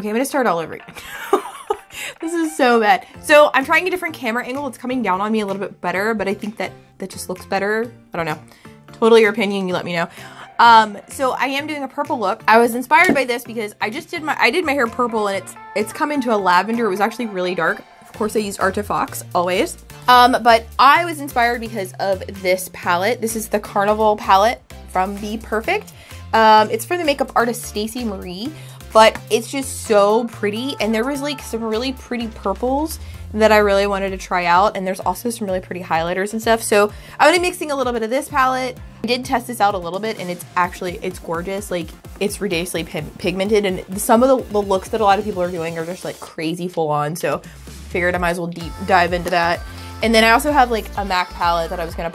Okay, I'm gonna start all over again. This is so bad. So I'm trying a different camera angle. It's coming down on me a little bit better, but I think that just looks better. I don't know. Totally your opinion, you let me know. So I am doing a purple look. I was inspired by this because I did my hair purple and it's come into a lavender. It was actually really dark. Of course I used Artifox, always. But I was inspired because of this palette. This is the Carnival palette from Be Perfect. It's for the makeup artist Stacey Marie, but it's just so pretty. And there was like some really pretty purples that I really wanted to try out. And there's also some really pretty highlighters and stuff. So I'm gonna be mixing a little bit of this palette. I did test this out a little bit and it's gorgeous. Like it's ridiculously pigmented, and some of the looks that a lot of people are doing are just like crazy full on. So figured I might as well deep dive into that. And then I also have like a MAC palette that I was gonna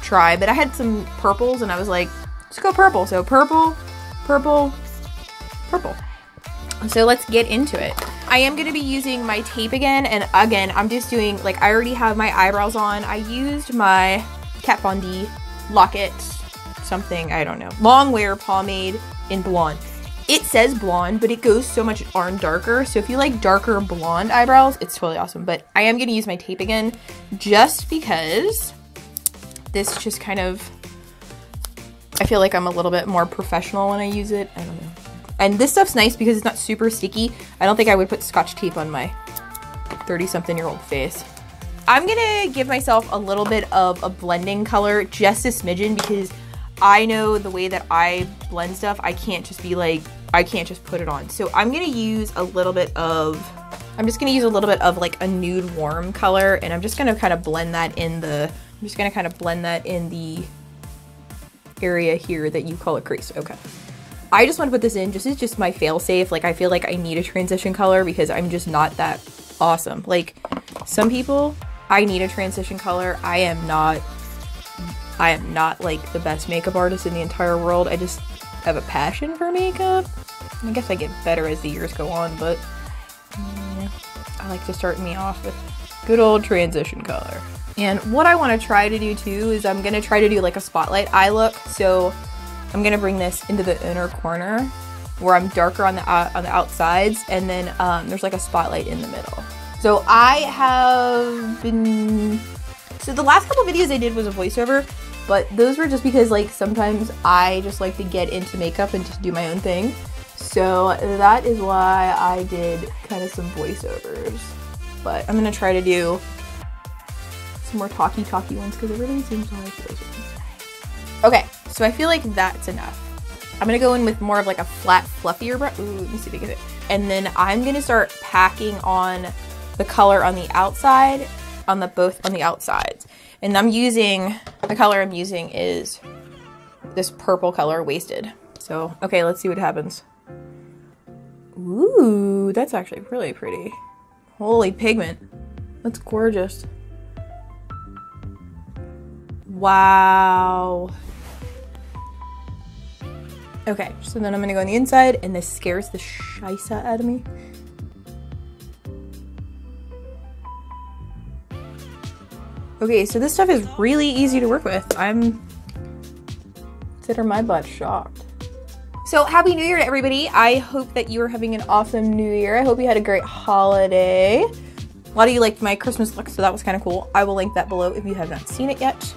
try, but I had some purples and I was like, let's go purple. So purple, purple, purple. So let's get into it. I am gonna be using my tape again, and again, I'm just doing, like, I already have my eyebrows on. I used my Kat Von D Locket something, I don't know, long wear pomade in blonde. It says blonde, but it goes so much darker. So if you like darker blonde eyebrows, it's totally awesome. But I am gonna use my tape again just because this just kind of, I feel like I'm a little bit more professional when I use it. I don't know. And this stuff's nice because it's not super sticky. I don't think I would put Scotch tape on my 30-something-year-old face. I'm gonna give myself a little bit of a blending color, just a smidgen, because I know the way that I blend stuff, I can't just be like, I can't just put it on. So I'm gonna use a little bit of, like a nude warm color, and I'm just gonna kind of blend that in the, area here that you call a crease. Okay. I just want to put this in, it's just my fail safe. Like I feel like I need a transition color because I'm just not that awesome. Like some people, I need a transition color. I am not like the best makeup artist in the entire world. I just have a passion for makeup. I guess I get better as the years go on, but I like to start me off with good old transition color. And what I want to try to do too is I'm going to try to do like a spotlight eye look. So I'm going to bring this into the inner corner where I'm darker on the outsides, and then there's like a spotlight in the middle. So I have been, so the last couple videos I did was a voiceover, but those were just because like sometimes I just like to get into makeup and just do my own thing. So that is why I did kind of some voiceovers. But I'm going to try to do some more talky ones because everything seems to like those ones. Okay, so I feel like that's enough. I'm gonna go in with more of like a flat, fluffier brush. Ooh, let me see if I can get it. And then I'm gonna start packing on the color on the outside, both on the outsides. And the color I'm using is this purple color, Wasted. So, okay, let's see what happens. Ooh, that's actually really pretty. Holy pigment. That's gorgeous. Wow. Okay, so then I'm gonna go on the inside, and this scares the shisa out of me. Okay, so this stuff is really easy to work with. Consider my butt shocked. So happy New Year to everybody. I hope that you are having an awesome New Year. I hope you had a great holiday. A lot of you liked my Christmas look, so that was kind of cool. I will link that below if you have not seen it yet.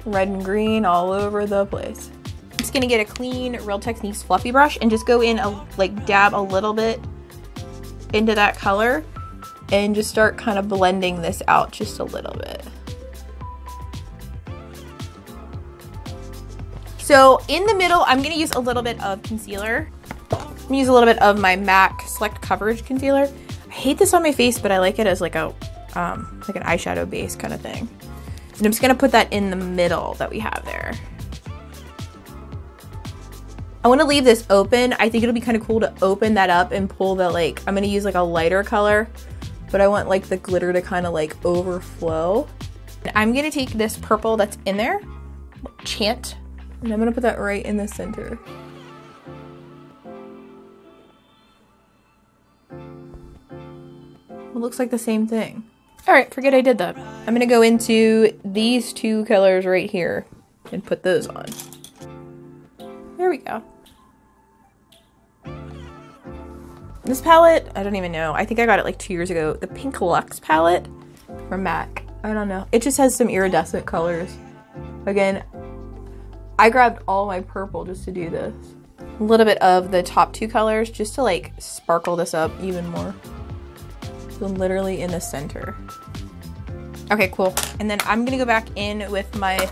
Red and green all over the place. I'm just gonna get a clean Real Techniques fluffy brush and just go in, like dab a little bit into that color and just start kind of blending this out just a little bit. So in the middle, I'm gonna use a little bit of concealer. I'm gonna use a little bit of my MAC Select Coverage Concealer. I hate this on my face, but I like it as like a like an eyeshadow base kind of thing. And I'm just gonna put that in the middle that we have there. I wanna leave this open. I think it'll be kind of cool to open that up and pull the, like, I'm gonna use like a lighter color, but I want like the glitter to kind of like overflow. And I'm gonna take this purple that's in there, Chant, and I'm gonna put that right in the center. It looks like the same thing. All right, forget I did that. I'm gonna go into these two colors right here and put those on. There we go. This palette, I don't even know. I think I got it like 2 years ago. The Pink Luxe palette from MAC. I don't know. It just has some iridescent colors. Again, I grabbed all my purple just to do this. A little bit of the top 2 colors just to like sparkle this up even more. So literally in the center. Okay, cool. And then I'm gonna go back in with my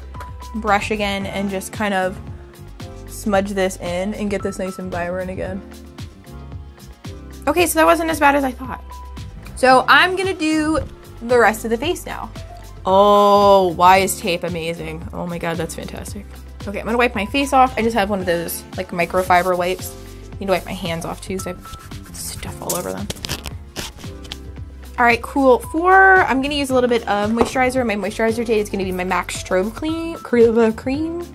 brush again and just kind of smudge this in and get this nice and vibrant again. Okay, so that wasn't as bad as I thought. So I'm gonna do the rest of the face now. Oh, why is tape amazing? Oh my God, that's fantastic. Okay, I'm gonna wipe my face off. I just have one of those like microfiber wipes. Need to wipe my hands off too, so I have stuff all over them. All right, cool. I'm gonna use a little bit of moisturizer. My moisturizer today is gonna be my MAC Strobe Cream.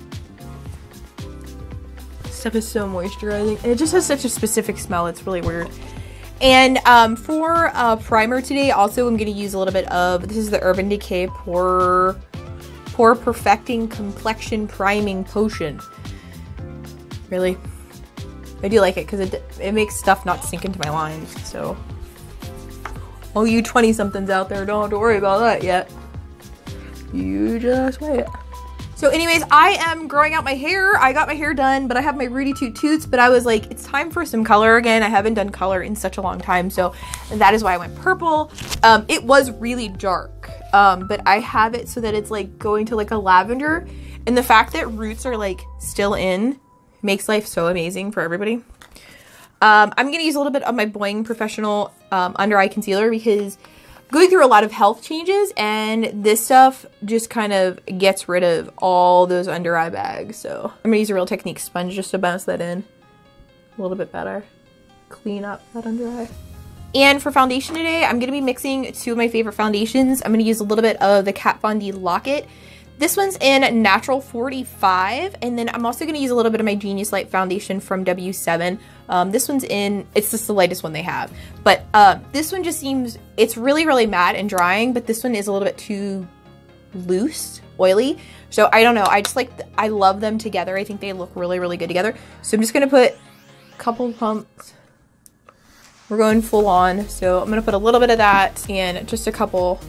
Stuff is so moisturizing. And it just has such a specific smell. It's really weird. And for primer today, also I'm gonna use a little bit of, this is the Urban Decay Pore Perfecting Complexion Priming Potion. Really? I do like it because it makes stuff not sink into my lines, so. Oh, you 20-somethings out there, don't have to worry about that yet. You just wait. So anyways, I am growing out my hair. I got my hair done, but I have my Rudy Toot Toots, but I was like, it's time for some color again. I haven't done color in such a long time, so that is why I went purple. It was really dark, but I have it so that it's like going to like a lavender, and the fact that roots are like still in makes life so amazing for everybody. I'm gonna use a little bit of my Boing Professional under eye concealer because going through a lot of health changes, and this stuff just kind of gets rid of all those under eye bags. So I'm gonna use a Real Technique sponge just to bounce that in a little bit better. Clean up that under eye. And for foundation today, I'm gonna be mixing 2 of my favorite foundations. I'm gonna use a little bit of the Kat Von D Lock-It. This one's in Natural 45, and then I'm also gonna use a little bit of my Genius Light foundation from W7. This one's in, it's just the lightest one they have. But this one just seems, it's really, really matte and drying, but this one is a little bit too loose, oily. So I don't know, I just like, I love them together. I think they look really, really good together. So I'm just gonna put a couple pumps. We're going full on. So I'm gonna put a little bit of that and just a couple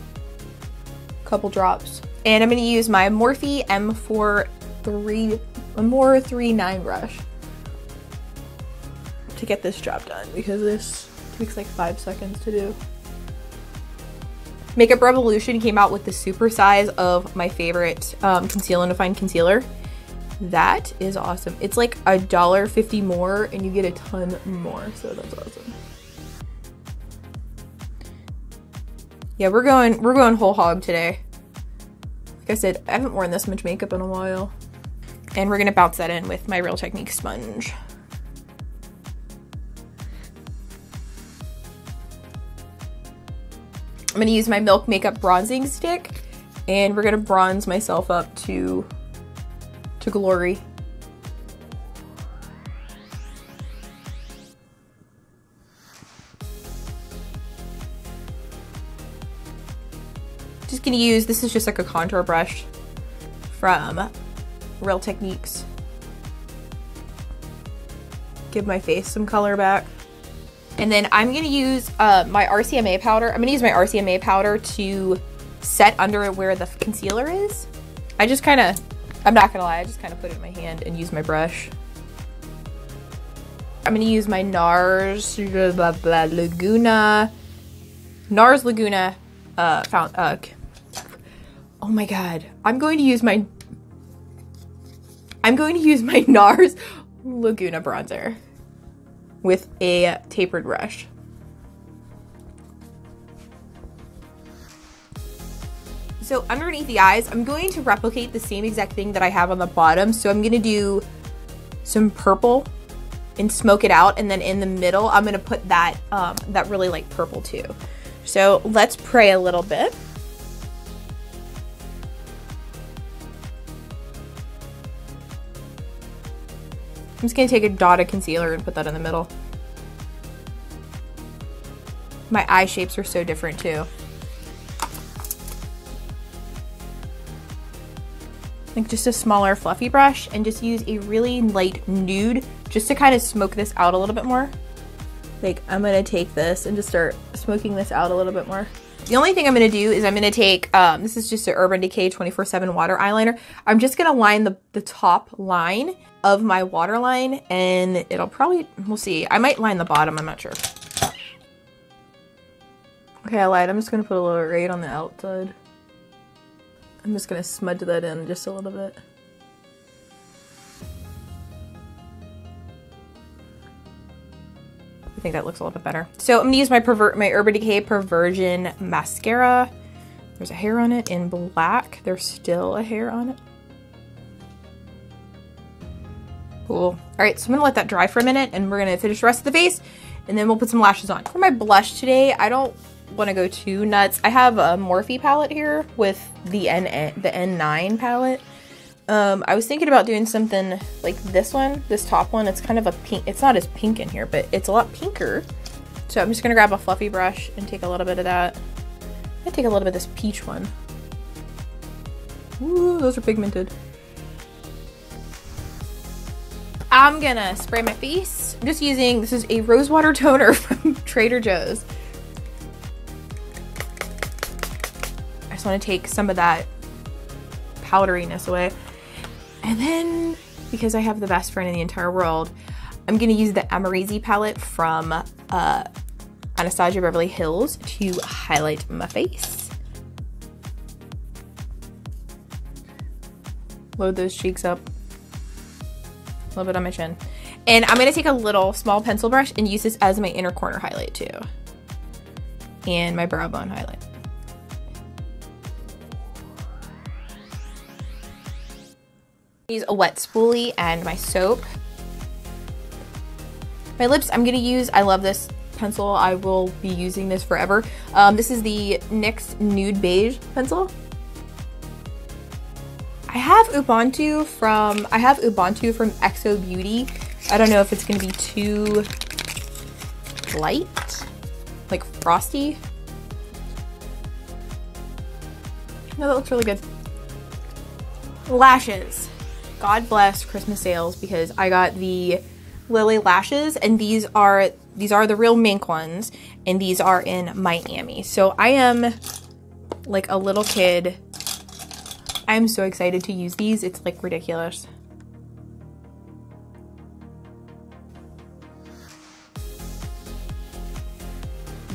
drops. And I'm gonna use my Morphe M439 brush to get this job done because this takes like 5 seconds to do. Makeup Revolution came out with the super size of my favorite Conceal and Define concealer. That is awesome. It's like $1.50 more and you get a ton more, so that's awesome. Yeah, we're going whole hog today. Like I said, I haven't worn this much makeup in a while. And we're gonna bounce that in with my Real Technique sponge. I'm gonna use my Milk Makeup bronzing stick, and we're gonna bronze myself up to glory. Just gonna use, this is just like a contour brush from Real Techniques. Give my face some color back. And then I'm gonna use my RCMA powder. I'm gonna use my RCMA powder to set under where the concealer is. I just kind of, I'm not gonna lie, I just kind of put it in my hand and use my brush. I'm gonna use my NARS Laguna oh my god, I'm going to use my NARS Laguna bronzer with a tapered brush. So underneath the eyes, I'm going to replicate the same exact thing that I have on the bottom. So I'm gonna do some purple and smoke it out, and then in the middle, I'm gonna put that, that really light purple too. So let's pray a little bit. I'm just gonna take a dot of concealer and put that in the middle. My eye shapes are so different too. Like just a smaller fluffy brush, and just use a really light nude just to kind of smoke this out a little bit more. like I'm gonna take this and just start smoking this out a little bit more. The only thing I'm gonna do is I'm gonna take, this is just an Urban Decay 24/7 water eyeliner. I'm just gonna line the top line of my waterline, and it'll probably, we'll see. I might line the bottom, I'm not sure. Okay, I lied. I'm just gonna put a little right on the outside. I'm just gonna smudge that in just a little bit. I think that looks a little bit better. So I'm gonna use my Urban Decay Perversion mascara. There's a hair on it in black. There's still a hair on it. Cool. All right, so I'm gonna let that dry for a minute and we're gonna finish the rest of the face and then we'll put some lashes on. For my blush today, I don't wanna go too nuts. I have a Morphe palette here with the N9 palette. I was thinking about doing something like this one, this top one. It's kind of a pink, it's not as pink in here, but it's a lot pinker. So I'm just gonna grab a fluffy brush and take a little bit of that. I'm gonna take a little bit of this peach one. Ooh, those are pigmented. I'm gonna spray my face. I'm just using, this is a rosewater toner from Trader Joe's. I just wanna take some of that powderiness away. And then, because I have the best friend in the entire world, I'm gonna use the Amorisi palette from Anastasia Beverly Hills to highlight my face. Load those cheeks up. A little bit on my chin. And I'm gonna take a little small pencil brush and use this as my inner corner highlight too. And my brow bone highlight. Use a wet spoolie and my soap. My lips, I'm gonna use, I love this pencil. I will be using this forever. This is the NYX Nude Beige pencil. I have Ubuntu from Exo Beauty. I don't know if it's gonna be too light, like frosty. No, that looks really good. Lashes. God bless Christmas sales because I got the Lily lashes and these are the real mink ones and these are in Miami. So I am like a little kid. I'm so excited to use these. It's like ridiculous.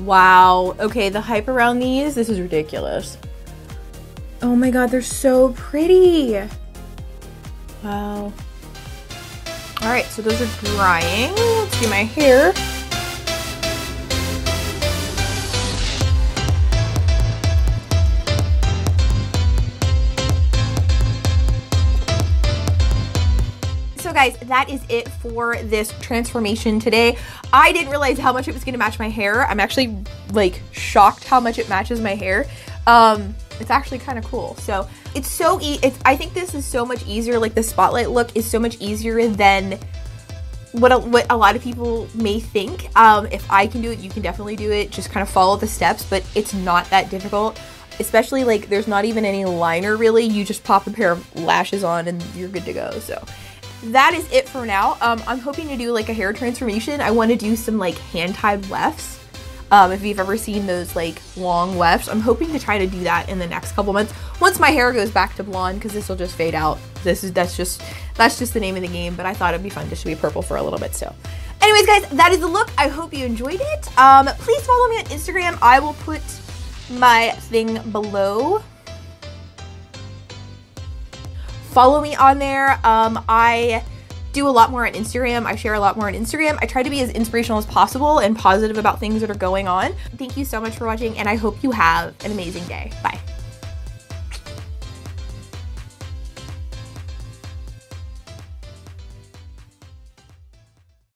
Wow. Okay, the hype around these, this is ridiculous. Oh my god, they're so pretty. Wow. All right, so those are drying. Let's do my hair. So guys, that is it for this transformation today. I didn't realize how much it was gonna match my hair. I'm actually like shocked how much it matches my hair. It's actually kind of cool. So it's so I think this is so much easier. Like the spotlight look is so much easier than what a lot of people may think. If I can do it, you can definitely do it. Just kind of follow the steps, but it's not that difficult. Especially like there's not even any liner really. You just pop a pair of lashes on and you're good to go. So that is it for now. I'm hoping to do like a hair transformation. I want to do some like hand-tied wefts. If you've ever seen those like long wefts, I'm hoping to try to do that in the next couple months once my hair goes back to blonde, because this will just fade out. That's just the name of the game, but I thought it'd be fun just to be purple for a little bit. So anyways guys, that is the look. I hope you enjoyed it. Please follow me on Instagram. I will put my thing below. Follow me on there. I do a lot more on Instagram. I share a lot more on Instagram. I try to be as inspirational as possible and positive about things that are going on. Thank you so much for watching, and I hope you have an amazing day. Bye.